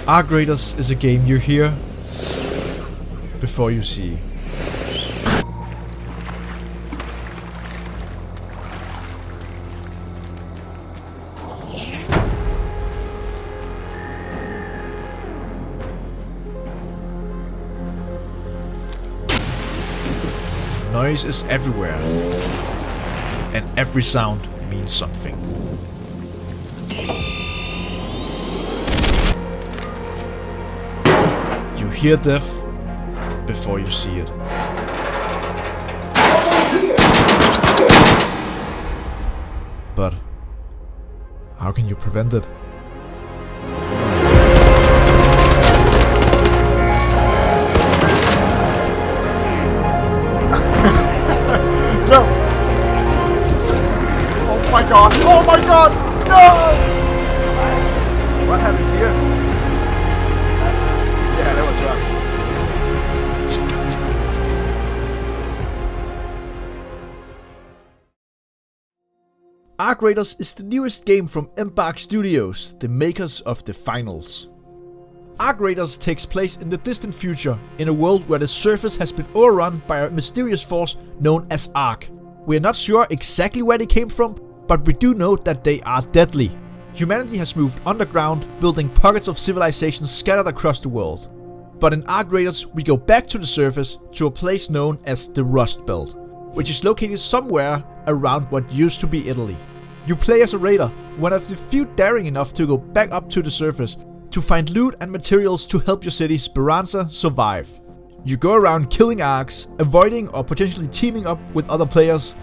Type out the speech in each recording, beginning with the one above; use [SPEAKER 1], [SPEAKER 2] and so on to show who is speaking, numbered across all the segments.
[SPEAKER 1] Arc Raiders is a game you hear before you see. Noise is everywhere, and every sound means something. You hear death before you see it. But how can you prevent it?
[SPEAKER 2] No! Oh my god! Oh my god! No! What happened here? Yeah, that was wrong.
[SPEAKER 1] Arc Raiders is the newest game from Embark Studios, the makers of the finals. Arc Raiders takes place in the distant future, in a world where the surface has been overrun by a mysterious force known as Arc. We are not sure exactly where they came from, but we do know that they are deadly. Humanity has moved underground, building pockets of civilization scattered across the world. But in Arc Raiders, we go back to the surface, to a place known as the Rust Belt, which is located somewhere around what used to be Italy. You play as a raider, one of the few daring enough to go back up to the surface, to find loot and materials to help your city Speranza survive. You go around killing Arcs, avoiding or potentially teaming up with other players,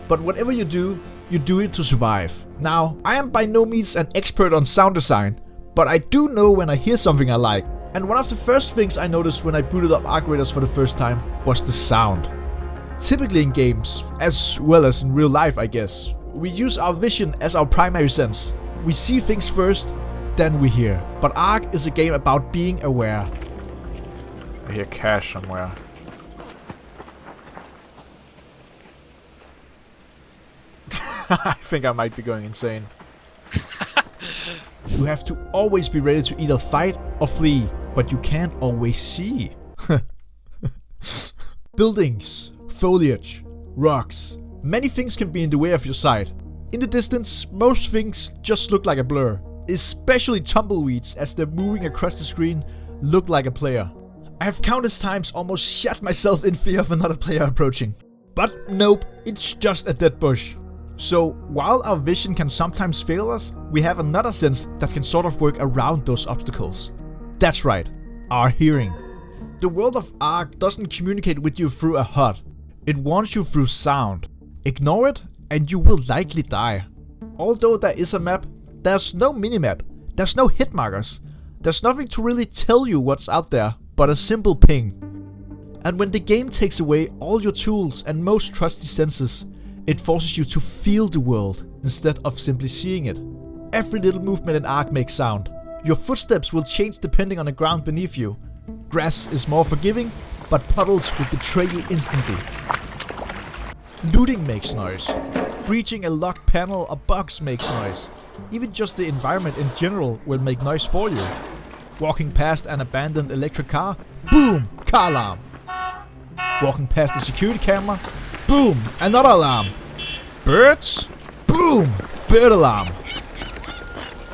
[SPEAKER 1] but whatever you do it to survive. Now, I am by no means an expert on sound design, but I do know when I hear something I like, and one of the first things I noticed when I booted up Arc Raiders for the first time was the sound. Typically in games, as well as in real life I guess, we use our vision as our primary sense. We see things first, then we hear. But Arc is a game about being aware.
[SPEAKER 2] I hear cash somewhere. I think I might be going insane.
[SPEAKER 1] You have to always be ready to either fight or flee, but you can't always see. Buildings, foliage, rocks. Many things can be in the way of your sight. In the distance, most things just look like a blur. Especially tumbleweeds, as they're moving across the screen, look like a player. I have countless times almost shot myself in fear of another player approaching. But nope, it's just a dead bush. So while our vision can sometimes fail us, we have another sense that can sort of work around those obstacles. That's right, our hearing. The world of Arc doesn't communicate with you through a HUD. It warns you through sound. Ignore it and you will likely die. Although there is a map, there's no minimap, there's no hit markers, there's nothing to really tell you what's out there but a simple ping. And when the game takes away all your tools and most trusty senses, it forces you to feel the world instead of simply seeing it. Every little movement in Arc makes sound. Your footsteps will change depending on the ground beneath you. Grass is more forgiving, but puddles will betray you instantly. Looting makes noise. Breaching a locked panel or box makes noise. Even just the environment in general will make noise for you. Walking past an abandoned electric car, boom, car alarm. Walking past the security camera, boom, another alarm. Birds, boom, bird alarm.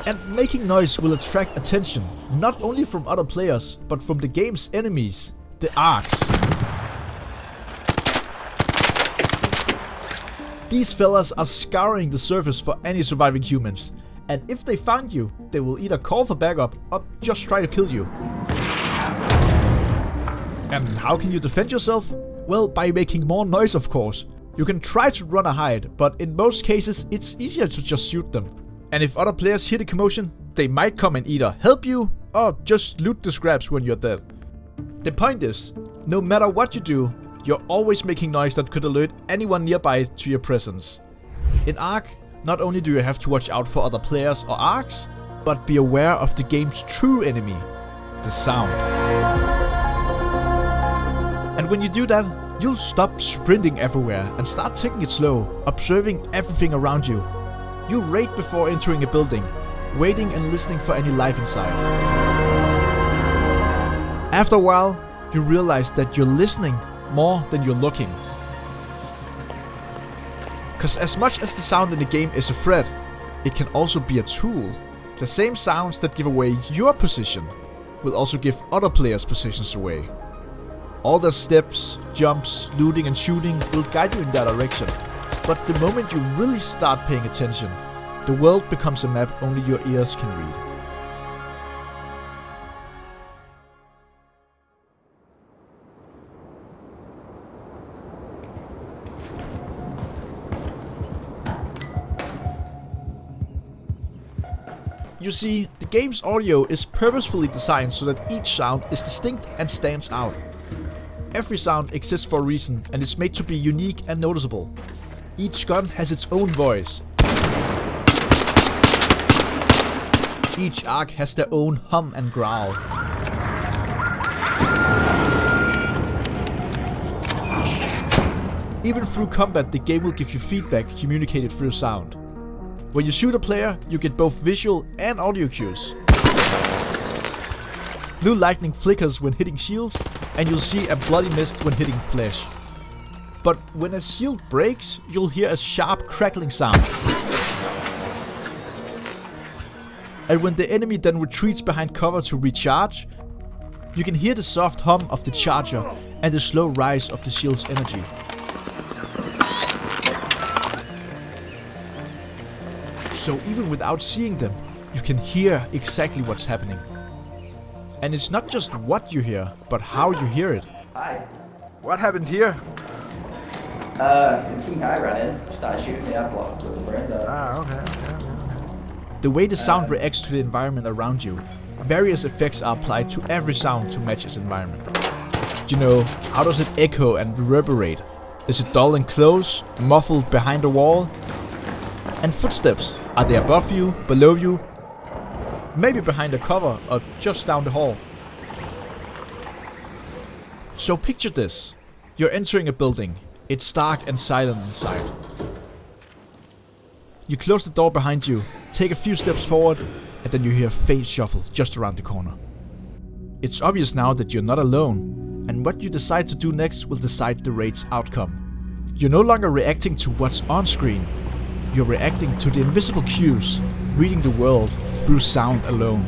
[SPEAKER 1] And making noise will attract attention, not only from other players, but from the game's enemies, the Arcs. These fellas are scouring the surface for any surviving humans, and if they find you, they will either call for backup or just try to kill you. And how can you defend yourself? Well, by making more noise, of course. You can try to run or hide, but in most cases it's easier to just shoot them. And if other players hear the commotion, they might come and either help you or just loot the scraps when you're dead. The point is, no matter what you do, you're always making noise that could alert anyone nearby to your presence. In Arc, not only do you have to watch out for other players or Arcs, but be aware of the game's true enemy, the sound. And when you do that, you'll stop sprinting everywhere and start taking it slow, observing everything around you. You raid before entering a building, waiting and listening for any life inside. After a while, you realize that you're listening more than you're looking. Cause as much as the sound in the game is a threat, it can also be a tool. The same sounds that give away your position will also give other players' positions away. All the steps, jumps, looting and shooting will guide you in that direction. But the moment you really start paying attention, the world becomes a map only your ears can read. You see, the game's audio is purposefully designed so that each sound is distinct and stands out. Every sound exists for a reason and it's made to be unique and noticeable. Each gun has its own voice. Each arc has their own hum and growl. Even through combat, the game will give you feedback communicated through sound. When you shoot a player, you get both visual and audio cues. Blue lightning flickers when hitting shields, and you'll see a bloody mist when hitting flesh. But when a shield breaks, you'll hear a sharp crackling sound. And when the enemy then retreats behind cover to recharge, you can hear the soft hum of the charger and the slow rise of the shield's energy. So even without seeing them, you can hear exactly what's happening. And it's not just what you hear, but how you hear it.
[SPEAKER 3] Hi.
[SPEAKER 2] What happened here?
[SPEAKER 3] Some guy ran in, started shooting me, I blocked with the brains out.
[SPEAKER 2] Okay.
[SPEAKER 1] The way the sound reacts to the environment around you, various effects are applied to every sound to match its environment. You know, how does it echo and reverberate? Is it dull and close, muffled behind a wall? And footsteps, are they above you, below you? Maybe behind a cover or just down the hall. So picture this. You're entering a building. It's dark and silent inside. You close the door behind you, take a few steps forward, and then you hear a faint shuffle just around the corner. It's obvious now that you're not alone, and what you decide to do next will decide the raid's outcome. You're no longer reacting to what's on screen. You're reacting to the invisible cues, reading the world through sound alone.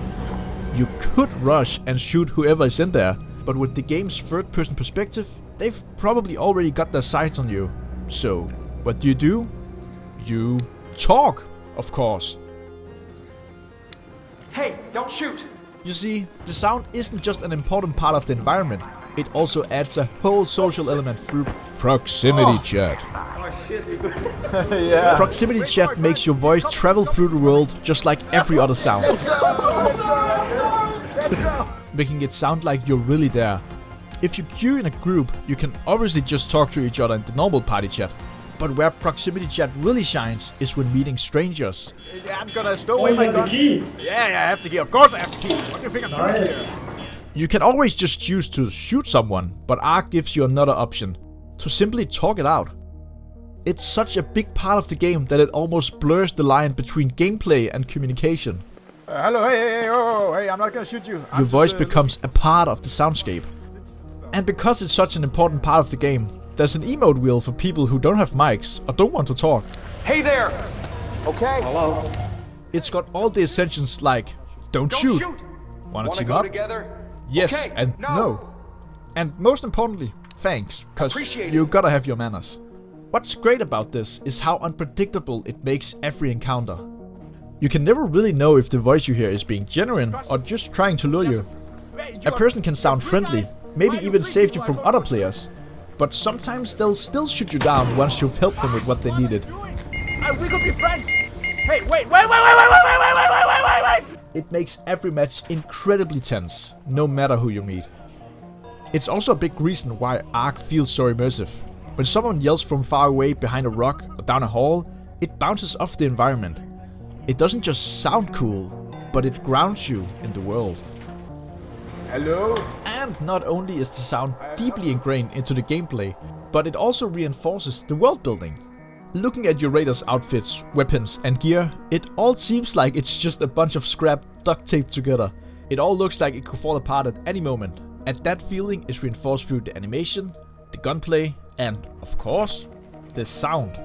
[SPEAKER 1] You could rush and shoot whoever is in there, but with the game's third-person perspective, they've probably already got their sights on you. So, what do? You talk, of course.
[SPEAKER 4] Hey, don't shoot!
[SPEAKER 1] You see, the sound isn't just an important part of the environment, it also adds a whole social element through proximity chat.
[SPEAKER 2] Yeah.
[SPEAKER 1] Proximity chat makes your voice travel through the world just like every other sound.
[SPEAKER 2] Let's go.
[SPEAKER 1] Making it sound like you're really there. If you queue in a group, you can obviously just talk to each other in the normal party chat. But where proximity chat really shines is when meeting strangers.
[SPEAKER 2] Yeah, I'm gonna stow away my gun.
[SPEAKER 4] key!
[SPEAKER 2] Yeah, I have the key. Of course I have the key. What do you think I'm doing here?
[SPEAKER 1] You can always just choose to shoot someone, but Ark gives you another option. To simply talk it out. It's such a big part of the game that it almost blurs the line between gameplay and communication.
[SPEAKER 2] Hello, hey, I'm not gonna shoot you.
[SPEAKER 1] Your voice becomes a part of the soundscape. And because it's such an important part of the game, there's an emote wheel for people who don't have mics or don't want to talk.
[SPEAKER 4] Hey there! Okay.
[SPEAKER 3] Hello?
[SPEAKER 1] It's got all the essentials like, don't shoot, wanna
[SPEAKER 4] Wanna
[SPEAKER 1] team
[SPEAKER 4] go
[SPEAKER 1] up?
[SPEAKER 4] together?
[SPEAKER 1] Yes
[SPEAKER 4] Okay,
[SPEAKER 1] and
[SPEAKER 4] no.
[SPEAKER 1] no. And most importantly, thanks, cause
[SPEAKER 4] Appreciate
[SPEAKER 1] you
[SPEAKER 4] it.
[SPEAKER 1] gotta have your manners. What's great about this is how unpredictable it makes every encounter. You can never really know if the voice you hear is being genuine or just trying to lure you. A person can sound friendly, maybe even save you from other players, but sometimes they'll still shoot you down once you've helped them with what they needed.
[SPEAKER 2] We could be friends. Hey, wait.
[SPEAKER 1] It makes every match incredibly tense, no matter who you meet. It's also a big reason why Ark feels so immersive. When someone yells from far away behind a rock or down a hall, it bounces off the environment. It doesn't just sound cool, but it grounds you in the world.
[SPEAKER 2] Hello?
[SPEAKER 1] And not only is the sound deeply ingrained into the gameplay, but it also reinforces the world building. Looking at your raiders' outfits, weapons and gear, it all seems like it's just a bunch of scrap duct taped together. It all looks like it could fall apart at any moment, And that feeling is reinforced through the animation, the gunplay, and, of course, the sound.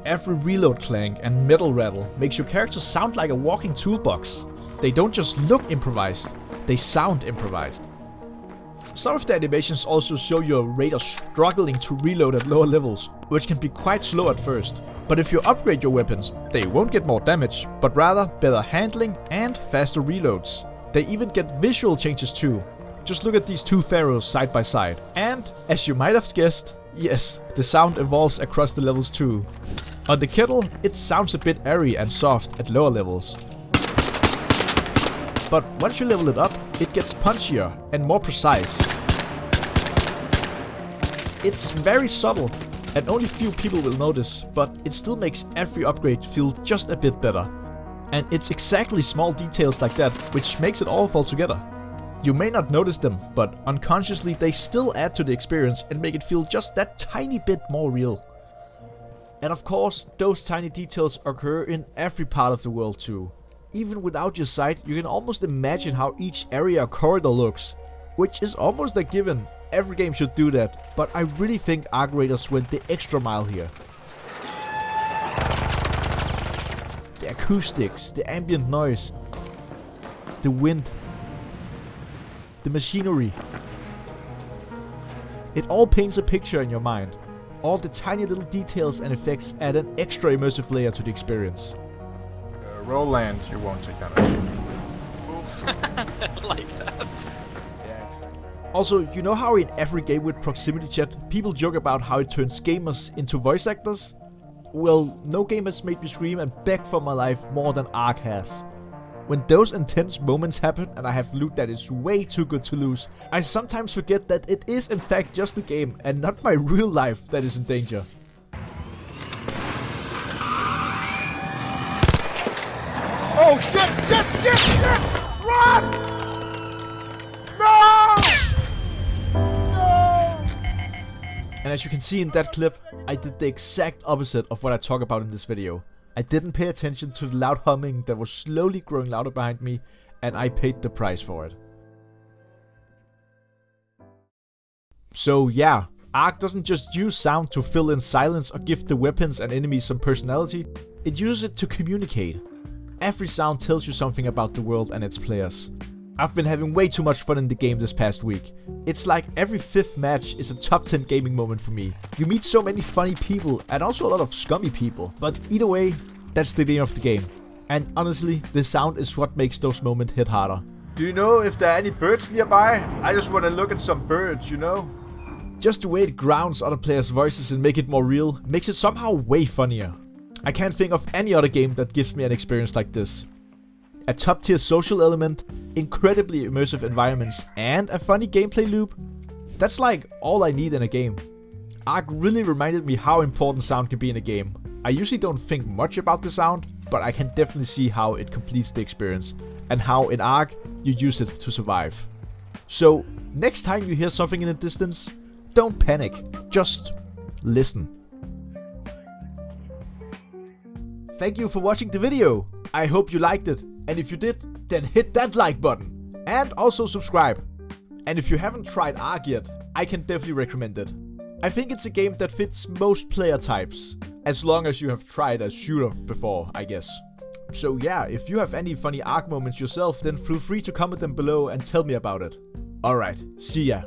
[SPEAKER 1] Every reload clank and metal rattle makes your characters sound like a walking toolbox. They don't just look improvised, they sound improvised. Some of the animations also show your raider struggling to reload at lower levels, which can be quite slow at first. But if you upgrade your weapons, they won't get more damage, but rather better handling and faster reloads. They even get visual changes too. Just look at these two pharaohs side by side. And, as you might have guessed, yes, the sound evolves across the levels too. On the kettle, it sounds a bit airy and soft at lower levels. But once you level it up, it gets punchier and more precise. It's very subtle, and only few people will notice, but it still makes every upgrade feel just a bit better. And it's exactly small details like that which makes it all fall together. You may not notice them, but unconsciously they still add to the experience and make it feel just that tiny bit more real. And of course, those tiny details occur in every part of the world too. Even without your sight, you can almost imagine how each area or corridor looks, which is almost a given. Every game should do that, but I really think Arc Raiders went the extra mile here. The acoustics, the ambient noise, the wind, the machinery. It all paints a picture in your mind. All the tiny little details and effects add an extra immersive layer to the experience.
[SPEAKER 2] Roll land, you won't take damage.
[SPEAKER 5] I like that.
[SPEAKER 2] Yeah, exactly.
[SPEAKER 1] Also, you know how in every game with proximity chat, people joke about how it turns gamers into voice actors? Well, no game has made me scream and beg for my life more than Ark has. When those intense moments happen and I have loot that is way too good to lose, I sometimes forget that it is in fact just a game and not my real life that is in danger.
[SPEAKER 2] Oh shit, shit, shit, shit! Run! No! No!
[SPEAKER 1] And as you can see in that clip, I did the exact opposite of what I talk about in this video. I didn't pay attention to the loud humming that was slowly growing louder behind me, and I paid the price for it. So yeah, Ark doesn't just use sound to fill in silence or give the weapons and enemies some personality, it uses it to communicate. Every sound tells you something about the world and its players. I've been having way too much fun in the game this past week. It's like every 5th match is a top 10 gaming moment for me. You meet so many funny people and also a lot of scummy people. But either way, that's the name of the game. And honestly, the sound is what makes those moments hit harder.
[SPEAKER 2] Do you know if there are any birds nearby? I just want to look at some birds, you know?
[SPEAKER 1] Just the way it grounds other players' voices and make it more real makes it somehow way funnier. I can't think of any other game that gives me an experience like this. A top tier social element, incredibly immersive environments, and a funny gameplay loop. That's like all I need in a game. Ark really reminded me how important sound can be in a game. I usually don't think much about the sound, but I can definitely see how it completes the experience, and how in Ark you use it to survive. So next time you hear something in the distance, don't panic, just listen. Thank you for watching the video. I hope you liked it. And if you did, then hit that like button. And also subscribe. And if you haven't tried Ark yet, I can definitely recommend it. I think it's a game that fits most player types. As long as you have tried a shooter before, I guess. So yeah, if you have any funny Ark moments yourself, then feel free to comment them below and tell me about it. Alright, see ya.